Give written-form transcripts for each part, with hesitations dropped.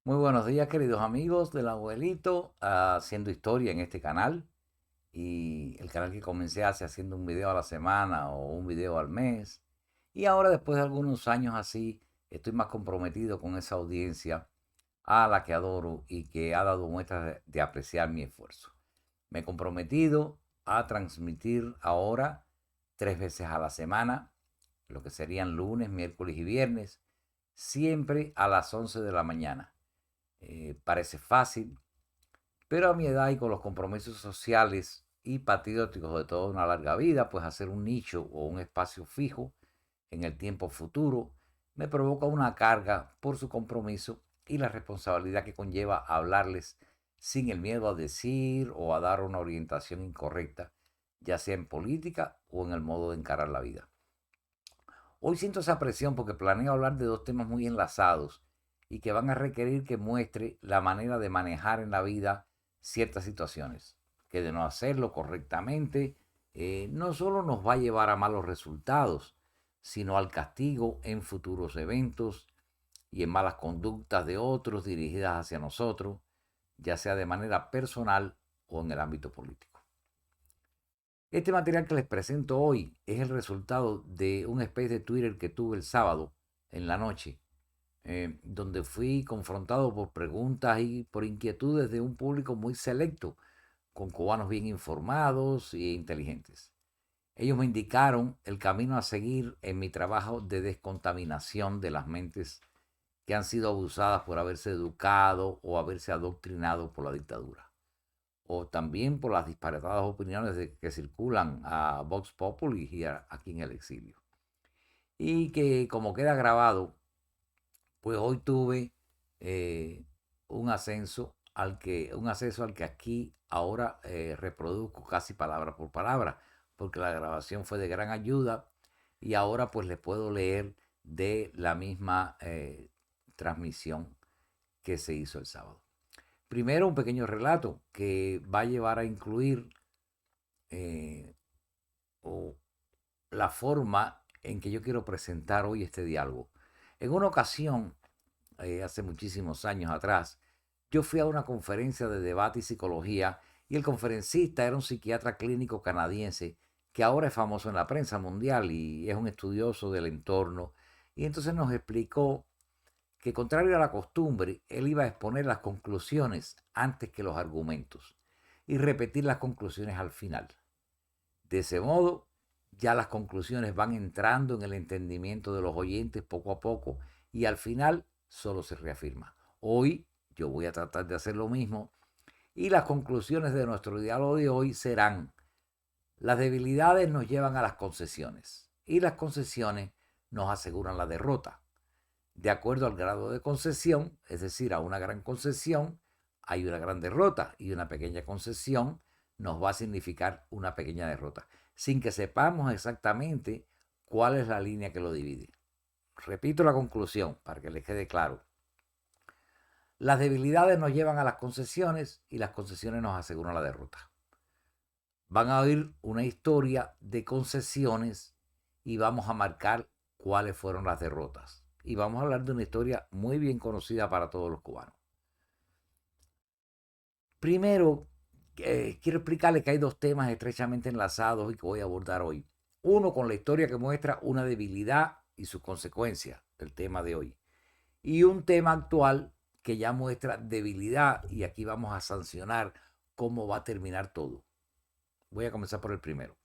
Muy buenos días, queridos amigos del abuelito, haciendo historia en este canal. Y el canal que comencé hace haciendo un video a la semana o un video al mes. Y ahora, después de algunos años así, estoy más comprometido con esa audiencia a la que adoro y que ha dado muestras de apreciar mi esfuerzo. Me he comprometido a transmitir ahora 3 veces a la semana, lo que serían lunes, miércoles y viernes, siempre a las 11 de la mañana. Parece fácil, pero a mi edad y con los compromisos sociales y patrióticos de toda una larga vida, pues hacer un nicho o un espacio fijo en el tiempo futuro me provoca una carga por su compromiso y la responsabilidad que conlleva hablarles sin el miedo a decir o a dar una orientación incorrecta, ya sea en política o en el modo de encarar la vida. Hoy siento esa presión porque planeo hablar de dos temas muy enlazados y que van a requerir que muestre la manera de manejar en la vida ciertas situaciones, que de no hacerlo correctamente no solo nos va a llevar a malos resultados, sino al castigo en futuros eventos y en malas conductas de otros dirigidas hacia nosotros, ya sea de manera personal o en el ámbito político. Este material que les presento hoy es el resultado de un space de Twitter que tuve el sábado en la noche, donde fui confrontado por preguntas y por inquietudes de un público muy selecto, con cubanos bien informados e inteligentes. Ellos me indicaron el camino a seguir en mi trabajo de descontaminación de las mentes que han sido abusadas por haberse educado o haberse adoctrinado por la dictadura, o también por las disparatadas opiniones que circulan a Vox Populi y aquí en el exilio. Y que, como queda grabado, pues hoy tuve eh, un acceso al que aquí ahora reproduzco casi palabra por palabra, porque la grabación fue de gran ayuda y ahora pues les puedo leer de la misma transmisión que se hizo el sábado. Primero, un pequeño relato que va a llevar a incluir eh, o la forma en que yo quiero presentar hoy este diálogo. En una ocasión, hace muchísimos años atrás, yo fui a una conferencia de debate y psicología y el conferencista era un psiquiatra clínico canadiense que ahora es famoso en la prensa mundial y es un estudioso del entorno. Y entonces nos explicó que, contrario a la costumbre, él iba a exponer las conclusiones antes que los argumentos y repetir las conclusiones al final. De ese modo, ya las conclusiones van entrando en el entendimiento de los oyentes poco a poco y al final solo se reafirma. Hoy yo voy a tratar de hacer lo mismo y las conclusiones de nuestro diálogo de hoy serán: las debilidades nos llevan a las concesiones y las concesiones nos aseguran la derrota. De acuerdo al grado de concesión, es decir, a una gran concesión, hay una gran derrota y una pequeña concesión nos va a significar una pequeña derrota, sin que sepamos exactamente cuál es la línea que lo divide. Repito la conclusión para que les quede claro. Las debilidades nos llevan a las concesiones y las concesiones nos aseguran la derrota. Van a oír una historia de concesiones y vamos a marcar cuáles fueron las derrotas. Y vamos a hablar de una historia muy bien conocida para todos los cubanos. Primero, quiero explicarles que hay dos temas estrechamente enlazados y que voy a abordar hoy. Uno con la historia que muestra una debilidad y sus consecuencias, el tema de hoy. Y un tema actual que ya muestra debilidad y aquí vamos a sancionar cómo va a terminar todo. Voy a comenzar por el primero.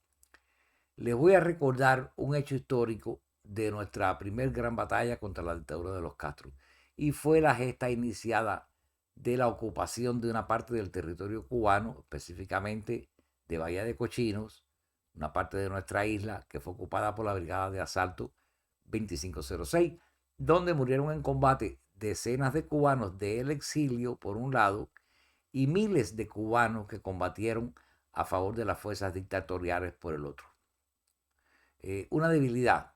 Les voy a recordar un hecho histórico de nuestra primer gran batalla contra la dictadura de los Castro. Y fue la gesta iniciada de la ocupación de una parte del territorio cubano, específicamente de Bahía de Cochinos, una parte de nuestra isla que fue ocupada por la Brigada de Asalto 2506, donde murieron en combate decenas de cubanos del exilio por un lado y miles de cubanos que combatieron a favor de las fuerzas dictatoriales por el otro. Una debilidad,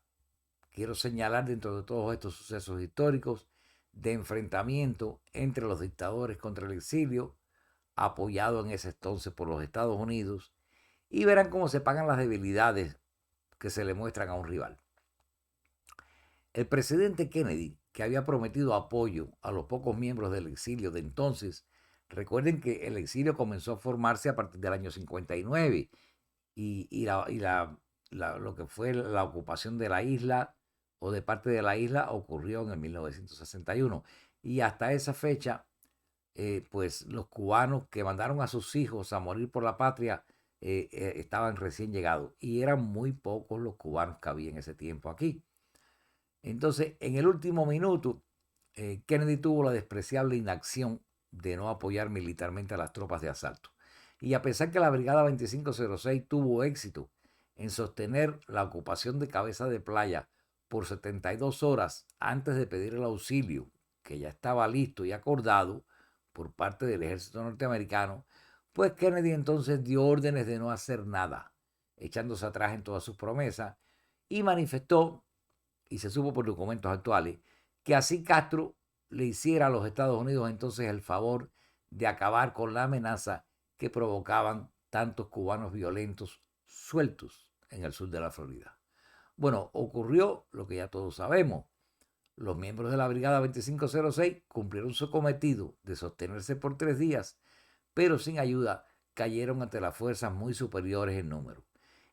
quiero señalar dentro de todos estos sucesos históricos, de enfrentamiento entre los dictadores contra el exilio, apoyado en ese entonces por los Estados Unidos, y verán cómo se pagan las debilidades que se le muestran a un rival. El presidente Kennedy que había prometido apoyo a los pocos miembros del exilio de entonces. Recuerden que el exilio comenzó a formarse a partir del año 59 lo que fue la ocupación de la isla o de parte de la isla ocurrió en el 1961. Y hasta esa fecha, pues los cubanos que mandaron a sus hijos a morir por la patria estaban recién llegados y eran muy pocos los cubanos que había en ese tiempo aquí. Entonces, en el último minuto, Kennedy tuvo la despreciable inacción de no apoyar militarmente a las tropas de asalto. Y a pesar que la Brigada 2506 tuvo éxito en sostener la ocupación de Cabeza de Playa por 72 horas antes de pedir el auxilio, que ya estaba listo y acordado por parte del ejército norteamericano, pues Kennedy entonces dio órdenes de no hacer nada, echándose atrás en todas sus promesas, y manifestó, y se supo por documentos actuales, que así Castro le hiciera a los Estados Unidos entonces el favor de acabar con la amenaza que provocaban tantos cubanos violentos sueltos en el sur de la Florida. Bueno, ocurrió lo que ya todos sabemos. Los miembros de la Brigada 2506 cumplieron su cometido de sostenerse por 3 días, pero sin ayuda cayeron ante las fuerzas muy superiores en número.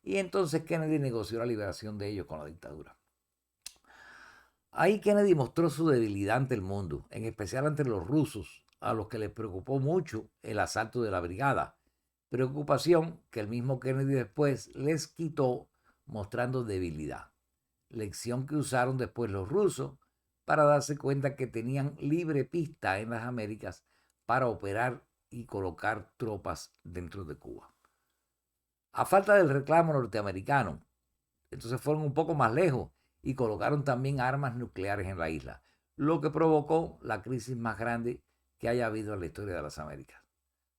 Y entonces Kennedy negoció la liberación de ellos con la dictadura. Ahí Kennedy mostró su debilidad ante el mundo, en especial ante los rusos, a los que les preocupó mucho el asalto de la brigada, preocupación que el mismo Kennedy después les quitó mostrando debilidad, lección que usaron después los rusos para darse cuenta que tenían libre pista en las Américas para operar y colocar tropas dentro de Cuba. A falta del reclamo norteamericano, entonces fueron un poco más lejos y colocaron también armas nucleares en la isla, lo que provocó la crisis más grande que haya habido en la historia de las Américas.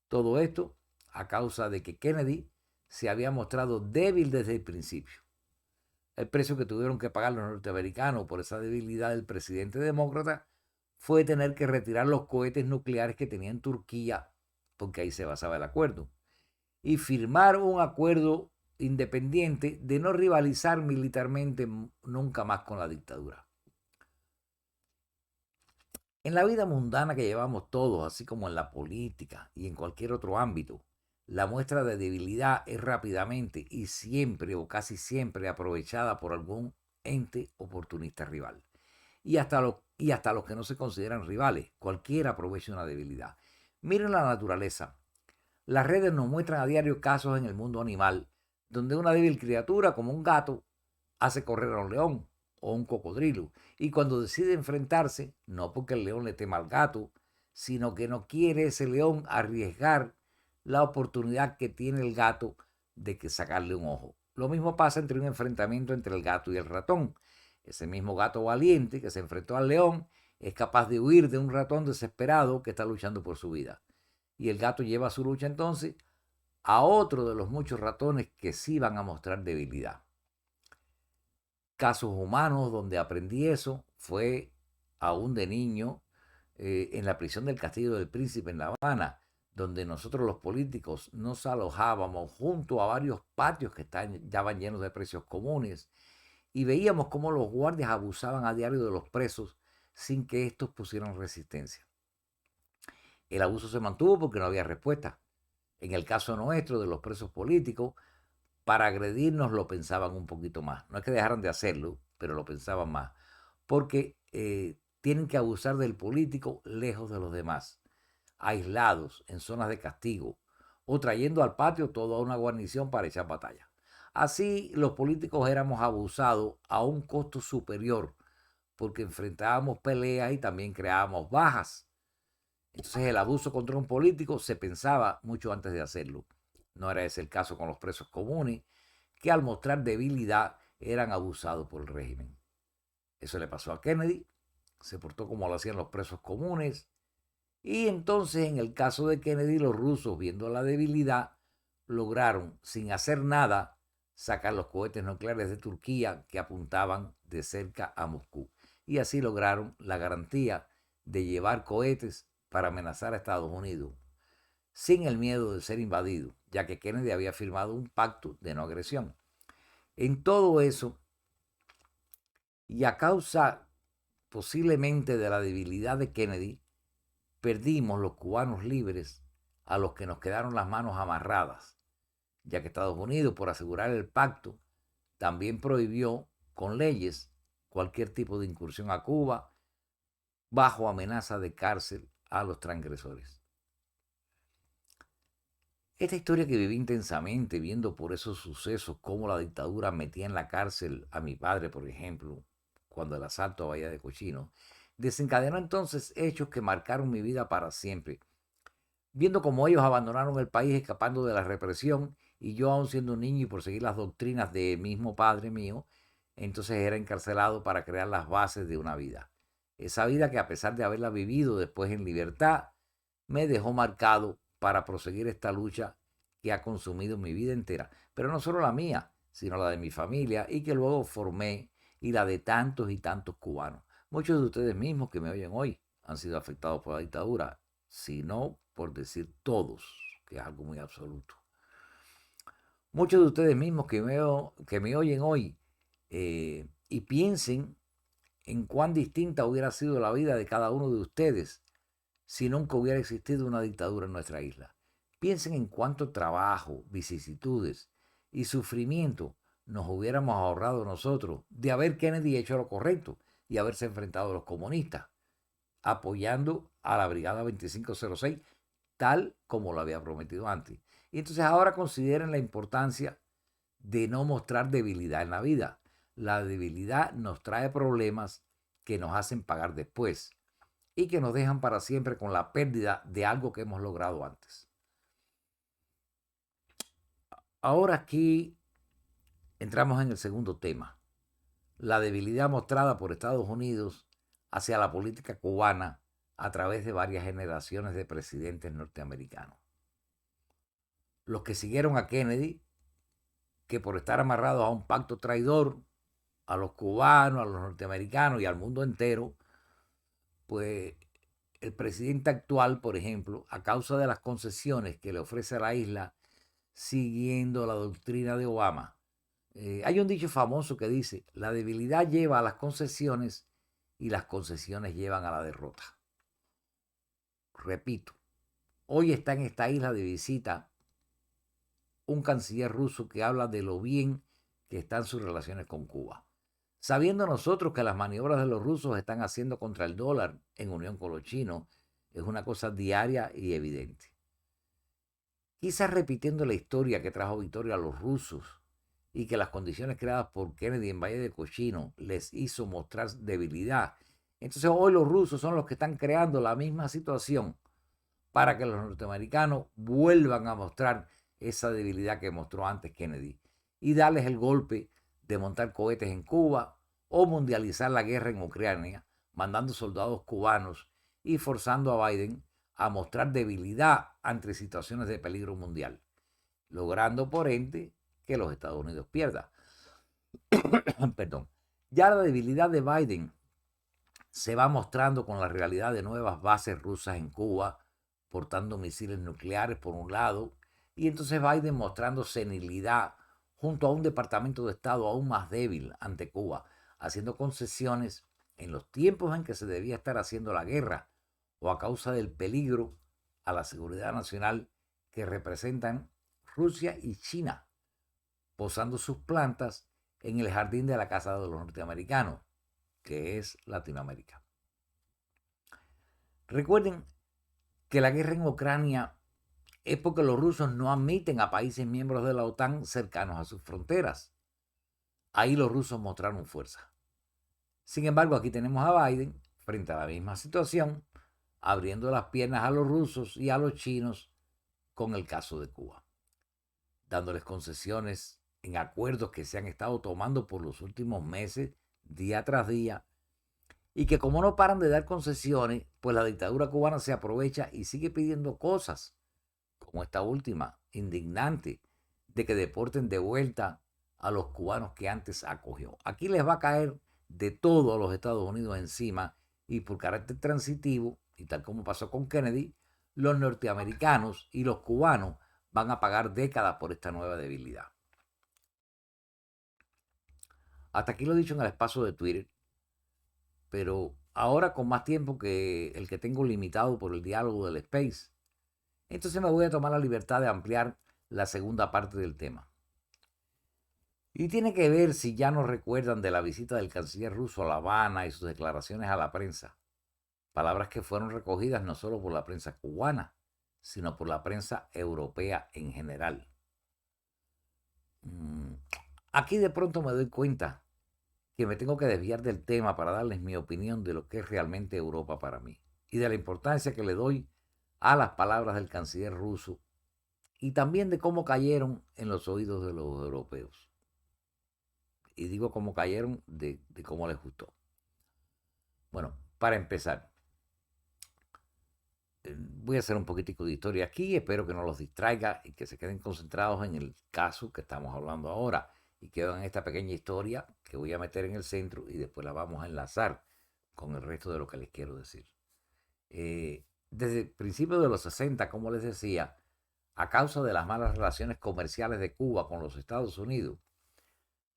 Todo esto a causa de que Kennedy se había mostrado débil desde el principio. El precio que tuvieron que pagar los norteamericanos por esa debilidad del presidente demócrata fue tener que retirar los cohetes nucleares que tenía en Turquía, porque ahí se basaba el acuerdo, y firmar un acuerdo independiente de no rivalizar militarmente nunca más con la dictadura. En la vida mundana que llevamos todos, así como en la política y en cualquier otro ámbito, la muestra de debilidad es rápidamente y siempre o casi siempre aprovechada por algún ente oportunista rival. Y hasta los que no se consideran rivales, cualquiera aprovecha una debilidad. Miren la naturaleza. Las redes nos muestran a diario casos en el mundo animal donde una débil criatura como un gato hace correr a un león o un cocodrilo y cuando decide enfrentarse, no porque el león le tema al gato, sino que no quiere ese león arriesgar la oportunidad que tiene el gato de que sacarle un ojo. Lo mismo pasa entre un enfrentamiento entre el gato y el ratón. Ese mismo gato valiente que se enfrentó al león es capaz de huir de un ratón desesperado que está luchando por su vida. Y el gato lleva su lucha entonces a otro de los muchos ratones que sí van a mostrar debilidad. Casos humanos donde aprendí eso fue aún de niño en la prisión del Castillo del Príncipe en La Habana, donde nosotros los políticos nos alojábamos junto a varios patios que estaban llenos de precios comunes y veíamos cómo los guardias abusaban a diario de los presos sin que estos pusieran resistencia. El abuso se mantuvo porque no había respuesta. En el caso nuestro de los presos políticos, para agredirnos lo pensaban un poquito más. No es que dejaran de hacerlo, pero lo pensaban más. Porque tienen que abusar del político lejos de los demás, aislados, en zonas de castigo, o trayendo al patio toda una guarnición para echar batalla. Así los políticos éramos abusados a un costo superior, porque enfrentábamos peleas y también creábamos bajas. Entonces el abuso contra un político se pensaba mucho antes de hacerlo. No era ese el caso con los presos comunes, que al mostrar debilidad eran abusados por el régimen. Eso le pasó a Kennedy, se portó como lo hacían los presos comunes, y entonces en el caso de Kennedy los rusos, viendo la debilidad, lograron, sin hacer nada, sacar los cohetes nucleares de Turquía que apuntaban de cerca a Moscú. Y así lograron la garantía de llevar cohetes para amenazar a Estados Unidos, sin el miedo de ser invadido, ya que Kennedy había firmado un pacto de no agresión. En todo eso, y a causa posiblemente de la debilidad de Kennedy, perdimos los cubanos libres a los que nos quedaron las manos amarradas, ya que Estados Unidos, por asegurar el pacto, también prohibió con leyes cualquier tipo de incursión a Cuba bajo amenaza de cárcel a los transgresores. Esta historia que viví intensamente viendo por esos sucesos cómo la dictadura metía en la cárcel a mi padre, por ejemplo, cuando el asalto a Bahía de Cochino, desencadenó entonces hechos que marcaron mi vida para siempre. Viendo cómo ellos abandonaron el país escapando de la represión y yo aún siendo un niño y por seguir las doctrinas del mismo padre mío, entonces era encarcelado para crear las bases de una vida. Esa vida que a pesar de haberla vivido después en libertad, me dejó marcado para proseguir esta lucha que ha consumido mi vida entera. Pero no solo la mía, sino la de mi familia y que luego formé y la de tantos y tantos cubanos. Muchos de ustedes mismos que me oyen hoy han sido afectados por la dictadura, sino por decir todos, que es algo muy absoluto. Muchos de ustedes mismos que me oyen hoy y piensen en cuán distinta hubiera sido la vida de cada uno de ustedes si nunca hubiera existido una dictadura en nuestra isla. Piensen en cuánto trabajo, vicisitudes y sufrimiento nos hubiéramos ahorrado nosotros de haber Kennedy hecho lo correcto y haberse enfrentado a los comunistas, apoyando a la Brigada 2506, tal como lo había prometido antes. Y entonces ahora consideren la importancia de no mostrar debilidad en la vida. La debilidad nos trae problemas que nos hacen pagar después y que nos dejan para siempre con la pérdida de algo que hemos logrado antes. Ahora aquí entramos en el segundo tema, la debilidad mostrada por Estados Unidos hacia la política cubana a través de varias generaciones de presidentes norteamericanos. Los que siguieron a Kennedy, que por estar amarrados a un pacto traidor a los cubanos, a los norteamericanos y al mundo entero, pues el presidente actual, por ejemplo, a causa de las concesiones que le ofrece a la isla, siguiendo la doctrina de Obama. Hay un dicho famoso que dice, la debilidad lleva a las concesiones y las concesiones llevan a la derrota. Repito, hoy está en esta isla de visita un canciller ruso que habla de lo bien que están sus relaciones con Cuba. Sabiendo nosotros que las maniobras de los rusos están haciendo contra el dólar en unión con los chinos, es una cosa diaria y evidente. Quizás repitiendo la historia que trajo victoria a los rusos y que las condiciones creadas por Kennedy en Valle de Cochino les hizo mostrar debilidad. Entonces hoy los rusos son los que están creando la misma situación para que los norteamericanos vuelvan a mostrar esa debilidad que mostró antes Kennedy y darles el golpe de montar cohetes en Cuba o mundializar la guerra en Ucrania, mandando soldados cubanos y forzando a Biden a mostrar debilidad ante situaciones de peligro mundial, logrando por ende que los Estados Unidos pierdan. Perdón. Ya la debilidad de Biden se va mostrando con la realidad de nuevas bases rusas en Cuba, portando misiles nucleares por un lado, y entonces Biden mostrando senilidad junto a un Departamento de Estado aún más débil ante Cuba, haciendo concesiones en los tiempos en que se debía estar haciendo la guerra o a causa del peligro a la seguridad nacional que representan Rusia y China, posando sus plantas en el jardín de la casa de los norteamericanos, que es Latinoamérica. Recuerden que la guerra en Ucrania es porque los rusos no admiten a países miembros de la OTAN cercanos a sus fronteras. Ahí los rusos mostraron fuerza. Sin embargo, aquí tenemos a Biden frente a la misma situación, abriendo las piernas a los rusos y a los chinos con el caso de Cuba, dándoles concesiones en acuerdos que se han estado tomando por los últimos meses, día tras día, y que como no paran de dar concesiones, pues la dictadura cubana se aprovecha y sigue pidiendo cosas, como esta última, indignante, de que deporten de vuelta a los cubanos que antes acogió. Aquí les va a caer de todo a los Estados Unidos encima y por carácter transitivo, y tal como pasó con Kennedy, los norteamericanos y los cubanos van a pagar décadas por esta nueva debilidad. Hasta aquí lo he dicho en el espacio de Twitter, pero ahora con más tiempo que el que tengo limitado por el diálogo del Space, entonces me voy a tomar la libertad de ampliar la segunda parte del tema. Y tiene que ver, si ya nos recuerdan, de la visita del canciller ruso a La Habana y sus declaraciones a la prensa. Palabras que fueron recogidas no solo por la prensa cubana, sino por la prensa europea en general. Aquí de pronto me doy cuenta que me tengo que desviar del tema para darles mi opinión de lo que es realmente Europa para mí y de la importancia que le doy a las palabras del canciller ruso y también de cómo cayeron en los oídos de los europeos. Y digo cómo cayeron de cómo les gustó. Bueno, para empezar, voy a hacer un poquitico de historia aquí, espero que no los distraiga y que se queden concentrados en el caso que estamos hablando ahora y que vean esta pequeña historia que voy a meter en el centro y después la vamos a enlazar con el resto de lo que les quiero decir. Desde principios de los 60, como les decía, a causa de las malas relaciones comerciales de Cuba con los Estados Unidos,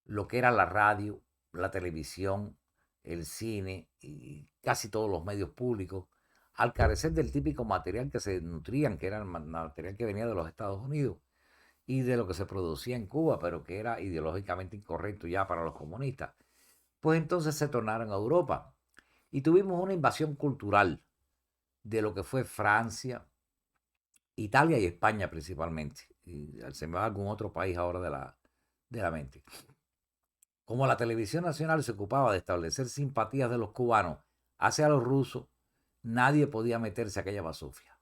lo que era la radio, la televisión, el cine y casi todos los medios públicos, al carecer del típico material que se nutrían, que era el material que venía de los Estados Unidos y de lo que se producía en Cuba, pero que era ideológicamente incorrecto ya para los comunistas, pues entonces se tornaron a Europa y tuvimos una invasión cultural de lo que fue Francia, Italia y España principalmente. Y se me va algún otro país ahora de la mente. Como la televisión nacional se ocupaba de establecer simpatías de los cubanos hacia los rusos, nadie podía meterse a aquella basofia.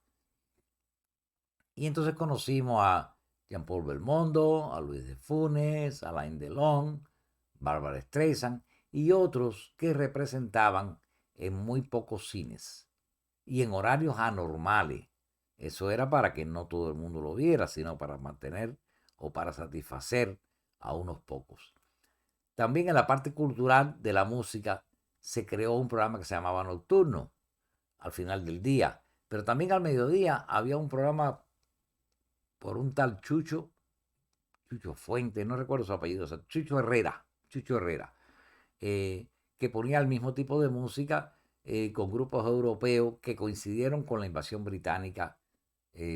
Y entonces conocimos a Jean-Paul Belmondo, a Luis de Funes, a Alain Delon, Barbara Streisand y otros que representaban en muy pocos cines y en horarios anormales. Eso era para que no todo el mundo lo viera, sino para mantener o para satisfacer a unos pocos. También en la parte cultural de la música se creó un programa que se llamaba Nocturno, al final del día. Pero también al mediodía había un programa por un tal Chucho Fuente, no recuerdo su apellido, o sea, Chucho Herrera, que ponía el mismo tipo de música con grupos europeos que coincidieron con la invasión británica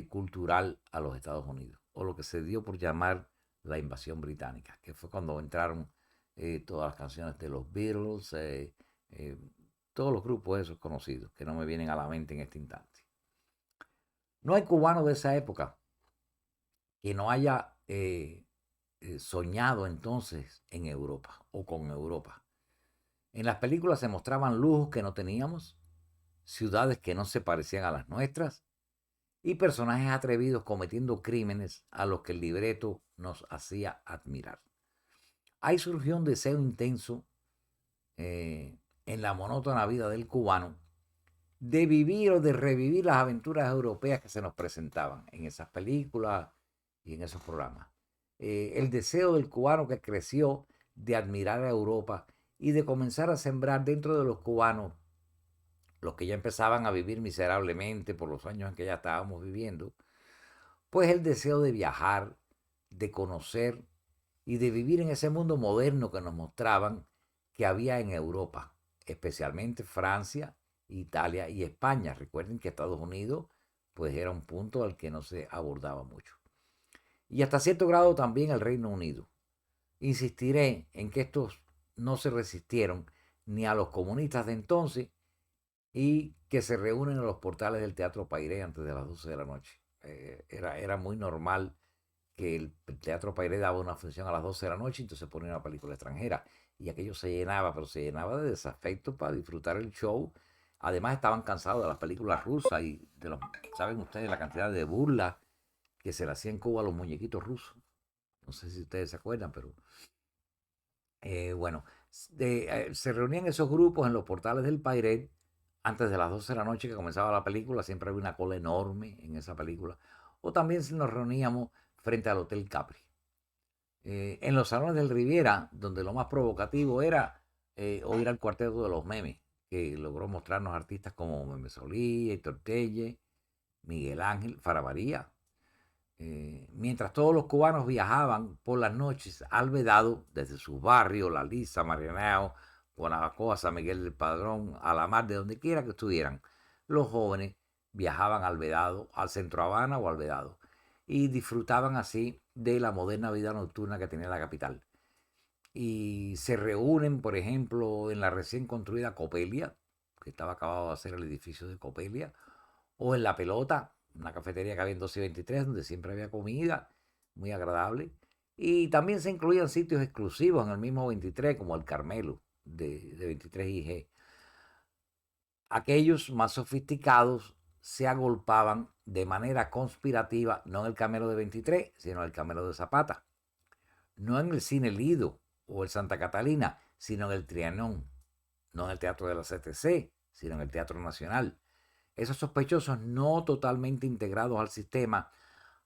cultural a los Estados Unidos, o lo que se dio por llamar la invasión británica, que fue cuando entraron todas las canciones de los Beatles, todos los grupos esos conocidos, que no me vienen a la mente en este instante. No hay cubano de esa época que no haya soñado entonces en Europa o con Europa. En las películas se mostraban lujos que no teníamos, ciudades que no se parecían a las nuestras y personajes atrevidos cometiendo crímenes a los que el libreto nos hacía admirar. Ahí surgió un deseo intenso en la monótona vida del cubano de vivir o de revivir las aventuras europeas que se nos presentaban en esas películas y en esos programas. El deseo del cubano que creció de admirar a Europa y de comenzar a sembrar dentro de los cubanos, los que ya empezaban a vivir miserablemente por los años en que ya estábamos viviendo, pues el deseo de viajar, de conocer y de vivir en ese mundo moderno que nos mostraban que había en Europa, especialmente Francia, Italia y España. Recuerden que Estados Unidos pues era un punto al que no se abordaba mucho. Y hasta cierto grado también el Reino Unido. Insistiré en que estos no se resistieron ni a los comunistas de entonces y que se reúnen en los portales del Teatro Pairé antes de las 12 de la noche. Era muy normal que el Teatro Pairé daba una función a las 12 de la noche y entonces ponía una película extranjera. Y aquello se llenaba, pero se llenaba de desafecto para disfrutar el show. Además estaban cansados de las películas rusas y de los, ¿saben ustedes la cantidad de burlas que se le hacía en Cuba a los muñequitos rusos? No sé si ustedes se acuerdan, pero bueno, se reunían esos grupos en los portales del Pairé antes de las 12 de la noche que comenzaba la película. Siempre había una cola enorme en esa película. O también nos reuníamos frente al Hotel Capri. En los salones del Riviera, donde lo más provocativo era oír al cuarteto de los memes, que logró mostrarnos artistas como Meme Solí, Héctor Telle, Miguel Ángel, Farabaría. Mientras todos los cubanos viajaban por las noches al Vedado, desde sus barrios, La Lisa, Marianao, Guanabacoa, San Miguel del Padrón, a la mar, de donde quiera que estuvieran, los jóvenes viajaban al Vedado, al centro Habana o al Vedado, y disfrutaban así de la moderna vida nocturna que tenía la capital. Y se reúnen, por ejemplo, en la recién construida Copelia, que estaba acabado de hacer el edificio de Copelia, o en La Pelota, una cafetería que había en 12 y 23, donde siempre había comida muy agradable. Y también se incluían sitios exclusivos en el mismo 23, como el Carmelo de 23 IG. Aquellos más sofisticados se agolpaban de manera conspirativa, no en el Carmelo de 23, sino en el Carmelo de Zapata. No en el Cine Lido o el Santa Catalina, sino en el Trianón. No en el Teatro de la CTC, sino en el Teatro Nacional. Esos sospechosos no totalmente integrados al sistema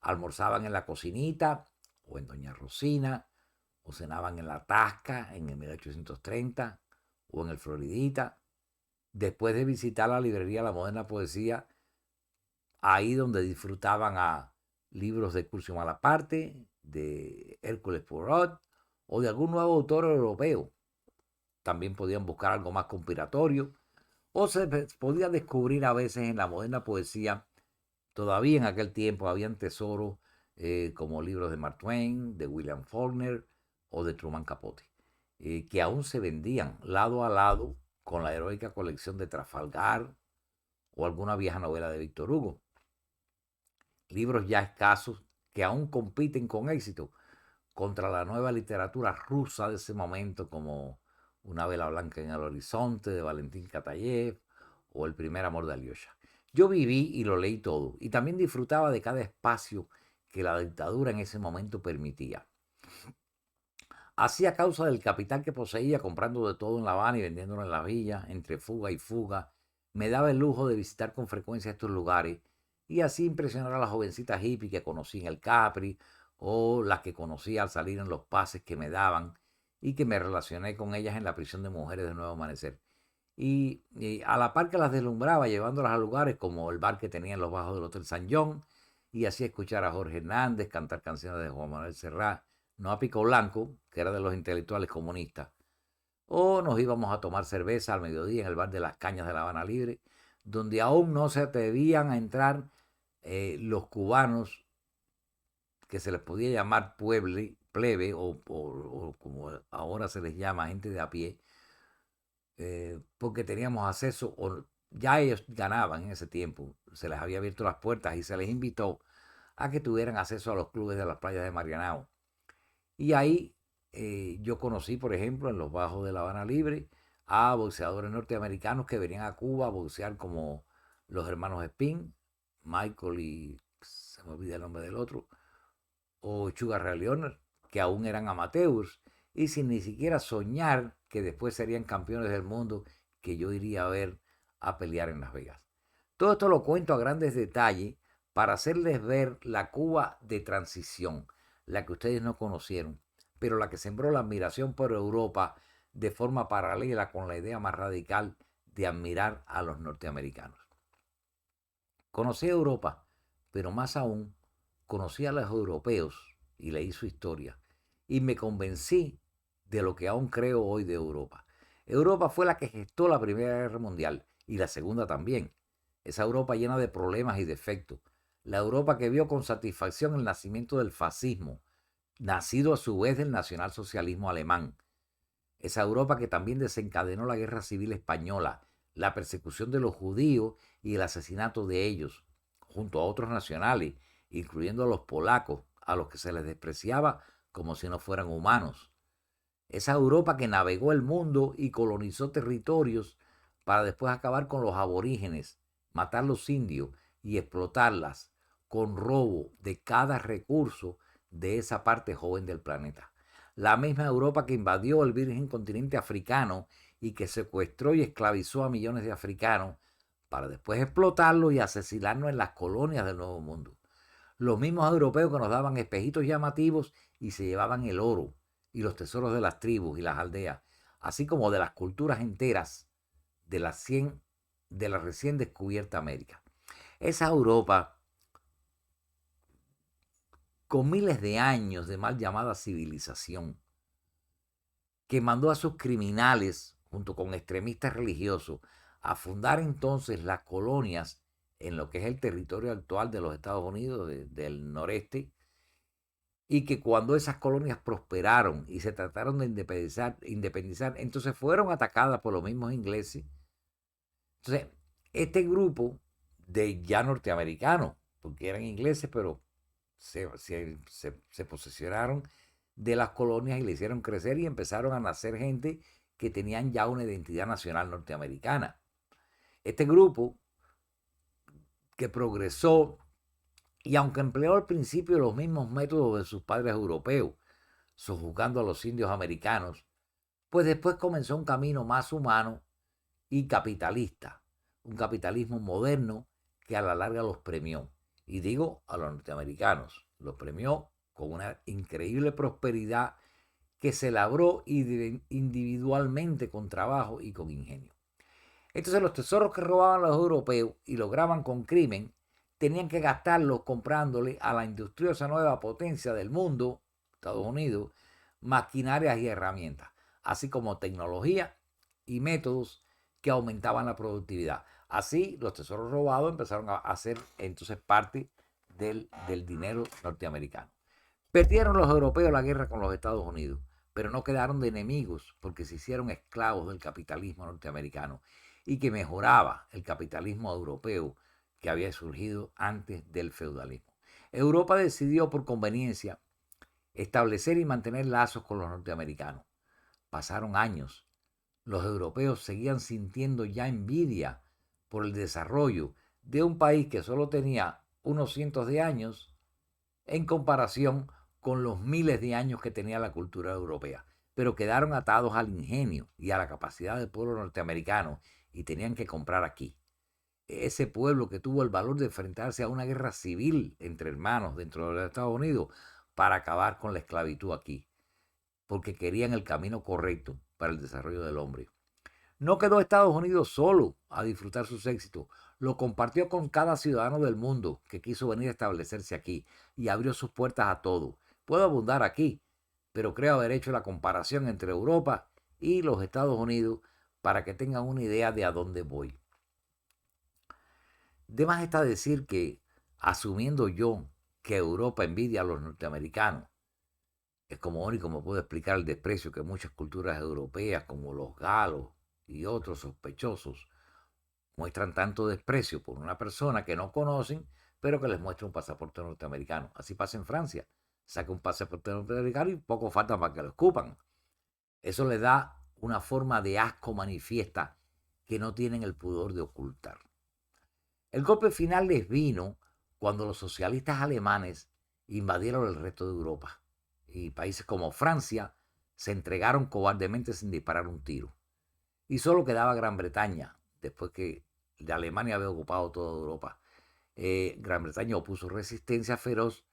almorzaban en la Cocinita o en Doña Rosina, o cenaban en la Tasca en el 1830 o en el Floridita, después de visitar la librería La Moderna Poesía, ahí donde disfrutaban a libros de Curcio Malaparte, de Hércules Poirot o de algún nuevo autor europeo. También podían buscar algo más conspiratorio, o se podía descubrir a veces en la moderna poesía. Todavía en aquel tiempo habían tesoros como libros de Mark Twain, de William Faulkner o de Truman Capote, que aún se vendían lado a lado con la heroica colección de Trafalgar o alguna vieja novela de Víctor Hugo. Libros ya escasos que aún compiten con éxito contra la nueva literatura rusa de ese momento, como Una vela blanca en el horizonte de Valentín Katayev o El primer amor de Alyosha. Yo viví y lo leí todo, y también disfrutaba de cada espacio que la dictadura en ese momento permitía. Así, a causa del capital que poseía, comprando de todo en La Habana y vendiéndolo en la villa, entre fuga y fuga, me daba el lujo de visitar con frecuencia estos lugares y así impresionar a las jovencitas hippies que conocí en el Capri o las que conocí al salir en los pases que me daban y que me relacioné con ellas en la prisión de mujeres de Nuevo Amanecer. Y a la par que las deslumbraba, llevándolas a lugares como el bar que tenía en los bajos del Hotel San John, y así escuchar a Jorge Hernández cantar canciones de Juan Manuel Serrat, no a Pico Blanco, que era de los intelectuales comunistas. O nos íbamos a tomar cerveza al mediodía en el bar de las Cañas de La Habana Libre, donde aún no se atrevían a entrar los cubanos, que se les podía llamar plebe o como ahora se les llama gente de a pie, porque teníamos acceso, o ya ellos ganaban en ese tiempo, se les había abierto las puertas y se les invitó a que tuvieran acceso a los clubes de las playas de Marianao. Y ahí yo conocí, por ejemplo, en los bajos de La Habana Libre, a boxeadores norteamericanos que venían a Cuba a boxear, como los hermanos Spin, Michael y se me olvida el nombre del otro, o Sugar Ray Leonard, que aún eran amateurs y sin ni siquiera soñar que después serían campeones del mundo, que yo iría a ver a pelear en Las Vegas. Todo esto lo cuento a grandes detalles para hacerles ver la Cuba de transición, la que ustedes no conocieron, pero la que sembró la admiración por Europa de forma paralela con la idea más radical de admirar a los norteamericanos. Conocí a Europa, pero más aún conocí a los europeos y leí su historia y me convencí de lo que aún creo hoy de Europa. Europa fue la que gestó la Primera Guerra Mundial y la Segunda también. Esa Europa llena de problemas y defectos. La Europa que vio con satisfacción el nacimiento del fascismo, nacido a su vez del nacionalsocialismo alemán. Esa Europa que también desencadenó la Guerra Civil Española, la persecución de los judíos y el asesinato de ellos, junto a otros nacionales, incluyendo a los polacos, a los que se les despreciaba como si no fueran humanos. Esa Europa que navegó el mundo y colonizó territorios para después acabar con los aborígenes, matar los indios y explotarlas con robo de cada recurso de esa parte joven del planeta. La misma Europa que invadió el virgen continente africano y que secuestró y esclavizó a millones de africanos para después explotarlos y asesinarnos en las colonias del Nuevo Mundo. Los mismos europeos que nos daban espejitos llamativos y se llevaban el oro y los tesoros de las tribus y las aldeas, así como de las culturas enteras de la recién descubierta América. Esa Europa, con miles de años de mal llamada civilización, que mandó a sus criminales junto con extremistas religiosos, a fundar entonces las colonias en lo que es el territorio actual de los Estados Unidos, del noreste, y que cuando esas colonias prosperaron y se trataron de independizar, entonces fueron atacadas por los mismos ingleses. Entonces, este grupo de ya norteamericanos, porque eran ingleses, pero se posesionaron de las colonias y le hicieron crecer y empezaron a nacer gente que tenían ya una identidad nacional norteamericana. Este grupo que progresó y aunque empleó al principio los mismos métodos de sus padres europeos, sojuzgando a los indios americanos, pues después comenzó un camino más humano y capitalista, un capitalismo moderno que a la larga los premió. Y digo a los norteamericanos, los premió con una increíble prosperidad que se labró individualmente con trabajo y con ingenio. Entonces los tesoros que robaban los europeos y lograban con crimen, tenían que gastarlos comprándole a la industriosa nueva potencia del mundo, Estados Unidos, maquinarias y herramientas, así como tecnología y métodos que aumentaban la productividad. Así los tesoros robados empezaron a ser entonces parte del dinero norteamericano. Perdieron los europeos la guerra con los Estados Unidos, pero no quedaron de enemigos porque se hicieron esclavos del capitalismo norteamericano y que mejoraba el capitalismo europeo que había surgido antes del feudalismo. Europa decidió por conveniencia establecer y mantener lazos con los norteamericanos. Pasaron años. Los europeos seguían sintiendo ya envidia por el desarrollo de un país que solo tenía unos cientos de años en comparación con los miles de años que tenía la cultura europea, pero quedaron atados al ingenio y a la capacidad del pueblo norteamericano y tenían que comprar aquí. Ese pueblo que tuvo el valor de enfrentarse a una guerra civil entre hermanos dentro de los Estados Unidos para acabar con la esclavitud aquí, porque querían el camino correcto para el desarrollo del hombre. No quedó Estados Unidos solo a disfrutar sus éxitos, lo compartió con cada ciudadano del mundo que quiso venir a establecerse aquí y abrió sus puertas a todo. Puedo abundar aquí, pero creo haber hecho la comparación entre Europa y los Estados Unidos para que tengan una idea de a dónde voy. De más está decir que, asumiendo yo que Europa envidia a los norteamericanos, es como único me puedo explicar el desprecio que muchas culturas europeas, como los galos y otros sospechosos, muestran tanto desprecio por una persona que no conocen, pero que les muestra un pasaporte norteamericano. Así pasa en Francia. Saca un pasaporte norteamericano y poco falta para que lo escupan. Eso le da una forma de asco manifiesta que no tienen el pudor de ocultar. El golpe final les vino cuando los socialistas alemanes invadieron el resto de Europa y países como Francia se entregaron cobardemente sin disparar un tiro. Y solo quedaba Gran Bretaña, después que Alemania había ocupado toda Europa. Gran Bretaña opuso resistencia feroz,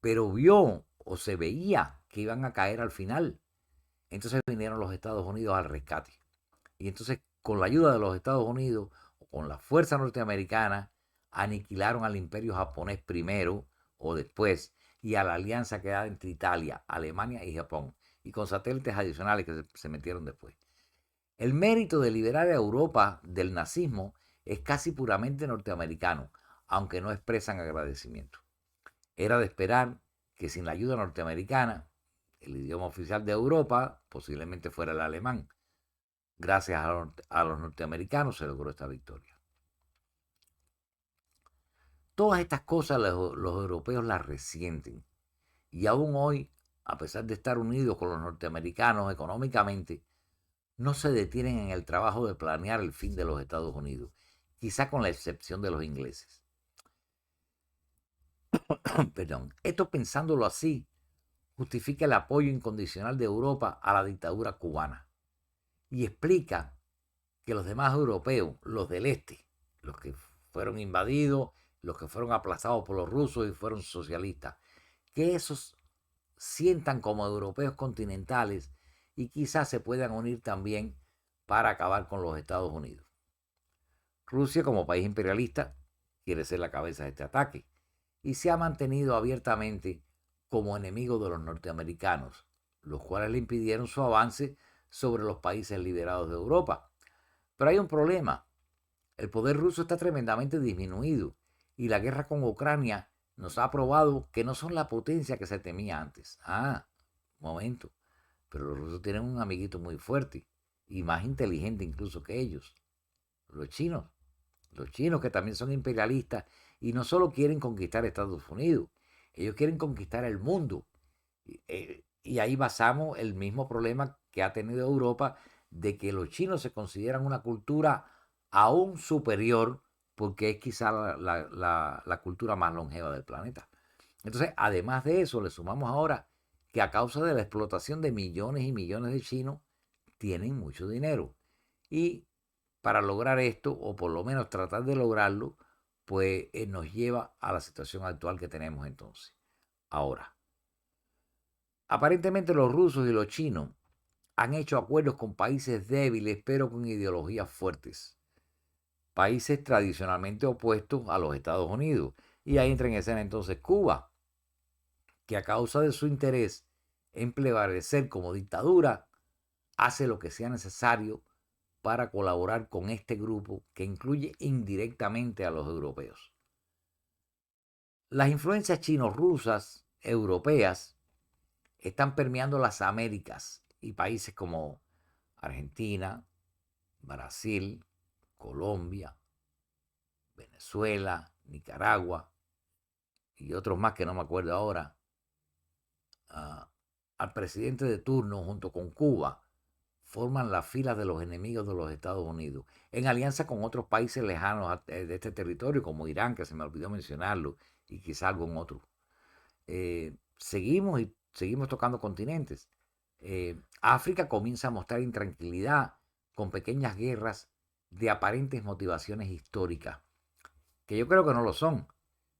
pero vio o se veía que iban a caer al final. Entonces vinieron los Estados Unidos al rescate. Y entonces, con la ayuda de los Estados Unidos, o con la fuerza norteamericana, aniquilaron al imperio japonés primero o después, y a la alianza que era entre Italia, Alemania y Japón, y con satélites adicionales que se metieron después. El mérito de liberar a Europa del nazismo es casi puramente norteamericano, aunque no expresan agradecimiento. Era de esperar que sin la ayuda norteamericana, el idioma oficial de Europa posiblemente fuera el alemán. Gracias a los norteamericanos se logró esta victoria. Todas estas cosas los europeos las resienten. Y aún hoy, a pesar de estar unidos con los norteamericanos económicamente, no se detienen en el trabajo de planear el fin de los Estados Unidos, quizá con la excepción de los ingleses. Perdón. Esto, pensándolo así, justifica el apoyo incondicional de Europa a la dictadura cubana y explica que los demás europeos, los del este, los que fueron invadidos, los que fueron aplazados por los rusos y fueron socialistas, que esos sientan como europeos continentales y quizás se puedan unir también para acabar con los Estados Unidos. Rusia, como país imperialista, quiere ser la cabeza de este ataque y se ha mantenido abiertamente como enemigo de los norteamericanos, los cuales le impidieron su avance sobre los países liberados de Europa. Pero hay un problema. El poder ruso está tremendamente disminuido y la guerra con Ucrania nos ha probado que no son la potencia que se temía antes. Momento. Pero los rusos tienen un amiguito muy fuerte y más inteligente incluso que ellos. Los chinos. Los chinos que también son imperialistas y no solo quieren conquistar Estados Unidos, ellos quieren conquistar el mundo. Y ahí basamos el mismo problema que ha tenido Europa de que los chinos se consideran una cultura aún superior porque es quizá la cultura más longeva del planeta. Entonces, además de eso, le sumamos ahora que a causa de la explotación de millones y millones de chinos, tienen mucho dinero. Y para lograr esto, o por lo menos tratar de lograrlo, pues nos lleva a la situación actual que tenemos entonces. Ahora, aparentemente los rusos y los chinos han hecho acuerdos con países débiles pero con ideologías fuertes. Países tradicionalmente opuestos a los Estados Unidos. Y ahí entra en escena entonces Cuba, que a causa de su interés en prevalecer como dictadura, hace lo que sea necesario para colaborar con este grupo que incluye indirectamente a los europeos. Las influencias chino-rusas europeas están permeando las Américas y países como Argentina, Brasil, Colombia, Venezuela, Nicaragua y otros más que no me acuerdo ahora. Al presidente de turno junto con Cuba forman las filas de los enemigos de los Estados Unidos, en alianza con otros países lejanos de este territorio, como Irán, que se me olvidó mencionarlo, y quizá algún otro. Seguimos tocando continentes. África comienza a mostrar intranquilidad con pequeñas guerras de aparentes motivaciones históricas, que yo creo que no lo son.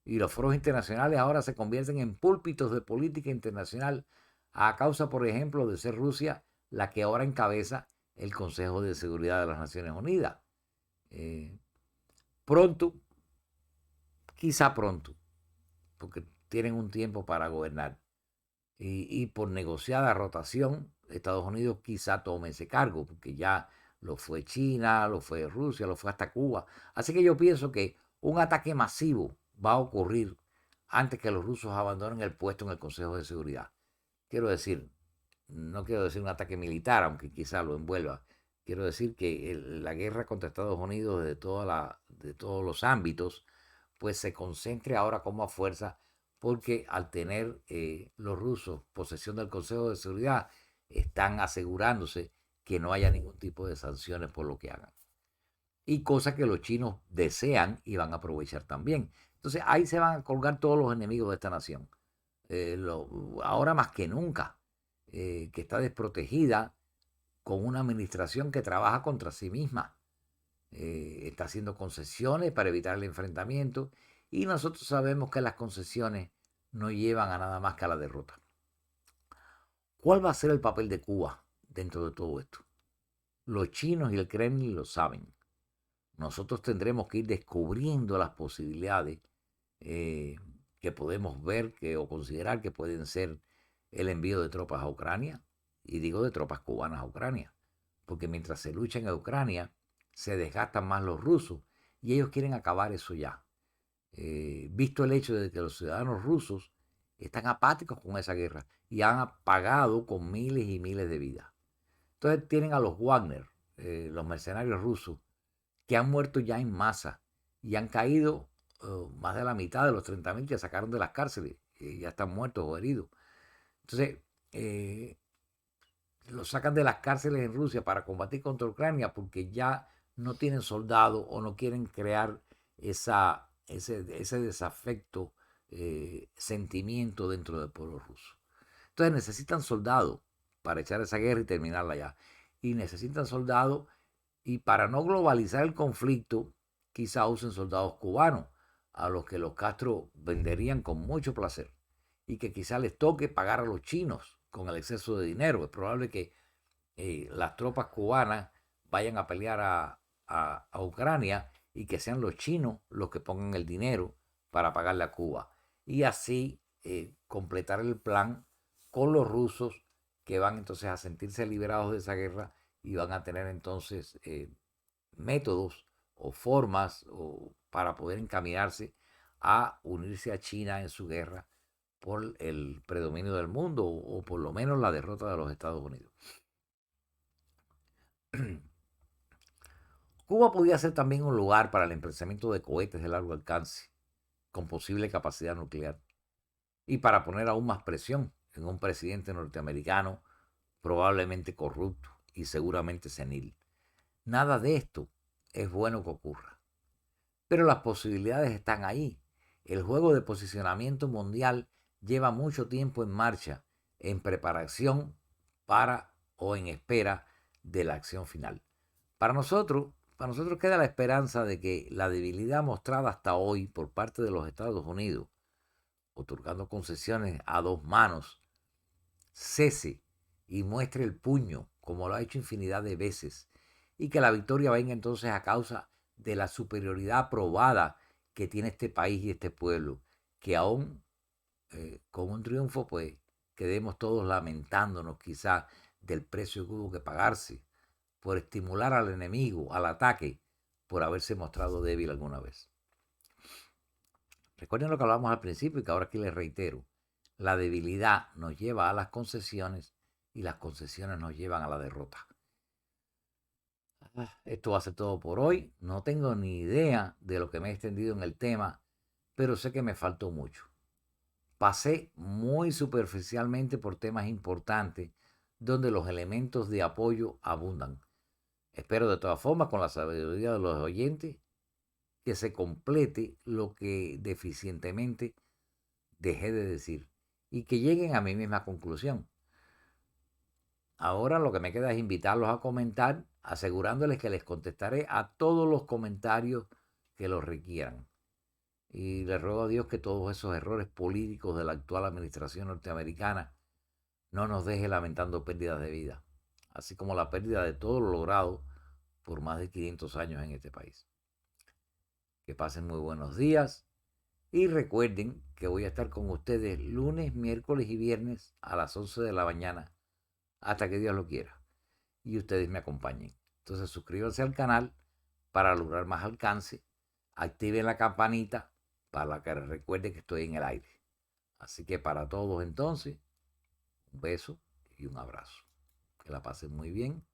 Y los foros internacionales ahora se convierten en púlpitos de política internacional a causa, por ejemplo, de ser Rusia la que ahora encabeza el Consejo de Seguridad de las Naciones Unidas. Eh, Pronto, quizá pronto, porque tienen un tiempo para gobernar. Y por negociada rotación, Estados Unidos quizá tome ese cargo, porque ya lo fue China, lo fue Rusia, lo fue hasta Cuba. Así que yo pienso que un ataque masivo va a ocurrir antes que los rusos abandonen el puesto en el Consejo de Seguridad. Quiero decir, no quiero decir un ataque militar, aunque quizá lo envuelva. Quiero decir que la guerra contra Estados Unidos de todos los ámbitos, pues se concentre ahora como a fuerza, porque al tener los rusos posesión del Consejo de Seguridad, están asegurándose que no haya ningún tipo de sanciones por lo que hagan. Y cosas que los chinos desean y van a aprovechar también. Entonces ahí se van a colgar todos los enemigos de esta nación. Ahora más que nunca, que está desprotegida con una administración que trabaja contra sí misma. Está haciendo concesiones para evitar el enfrentamiento y nosotros sabemos que las concesiones no llevan a nada más que a la derrota. ¿Cuál va a ser el papel de Cuba dentro de todo esto? Los chinos y el Kremlin lo saben. Nosotros tendremos que ir descubriendo las posibilidades que podemos ver o considerar que pueden ser el envío de tropas a Ucrania, y digo de tropas cubanas a Ucrania, porque mientras se lucha en Ucrania, se desgastan más los rusos y ellos quieren acabar eso ya. Visto el hecho de que los ciudadanos rusos están apáticos con esa guerra y han pagado con miles y miles de vidas. Entonces tienen a los Wagner, los mercenarios rusos, que han muerto ya en masa y han caído más de la mitad de los 30.000 que sacaron de las cárceles, ya están muertos o heridos. Entonces, los sacan de las cárceles en Rusia para combatir contra Ucrania porque ya no tienen soldados o no quieren crear ese desafecto, sentimiento dentro del pueblo ruso. Entonces necesitan soldados para echar esa guerra y terminarla ya. Y necesitan soldados, y para no globalizar el conflicto, quizá usen soldados cubanos, a los que los Castro venderían con mucho placer. Y que quizá les toque pagar a los chinos con el exceso de dinero. Es probable que las tropas cubanas vayan a pelear a Ucrania y que sean los chinos los que pongan el dinero para pagarle a Cuba. Y así completar el plan con los rusos que van entonces a sentirse liberados de esa guerra y van a tener entonces métodos o formas para poder encaminarse a unirse a China en su guerra por el predominio del mundo o por lo menos la derrota de los Estados Unidos. Cuba podía ser también un lugar para el emplazamiento de cohetes de largo alcance con posible capacidad nuclear y para poner aún más presión en un presidente norteamericano probablemente corrupto y seguramente senil. Nada de esto es bueno que ocurra, pero las posibilidades están ahí. El juego de posicionamiento mundial lleva mucho tiempo en marcha, en preparación para o en espera de la acción final. Para nosotros queda la esperanza de que la debilidad mostrada hasta hoy por parte de los Estados Unidos, otorgando concesiones a dos manos, cese y muestre el puño como lo ha hecho infinidad de veces y que la victoria venga entonces a causa de la superioridad probada que tiene este país y este pueblo, que aún con un triunfo pues quedemos todos lamentándonos quizás del precio que hubo que pagarse por estimular al enemigo, al ataque, por haberse mostrado débil alguna vez. Recuerden lo que hablamos al principio y que ahora aquí les reitero. La debilidad nos lleva a las concesiones y las concesiones nos llevan a la derrota. Esto va a ser todo por hoy. No tengo ni idea de lo que me he extendido en el tema, pero sé que me faltó mucho. Pasé muy superficialmente por temas importantes donde los elementos de apoyo abundan. Espero de todas formas, con la sabiduría de los oyentes, que se complete lo que deficientemente dejé de decir y que lleguen a mi misma conclusión. Ahora lo que me queda es invitarlos a comentar, asegurándoles que les contestaré a todos los comentarios que los requieran. Y les ruego a Dios que todos esos errores políticos de la actual administración norteamericana no nos deje lamentando pérdidas de vida, así como la pérdida de todo lo logrado por más de 500 años en este país. Que pasen muy buenos días y recuerden que voy a estar con ustedes lunes, miércoles y viernes a las 11 de la mañana hasta que Dios lo quiera y ustedes me acompañen. Entonces suscríbanse al canal para lograr más alcance, activen la campanita para que recuerde que estoy en el aire. Así que para todos entonces, un beso y un abrazo. Que la pasen muy bien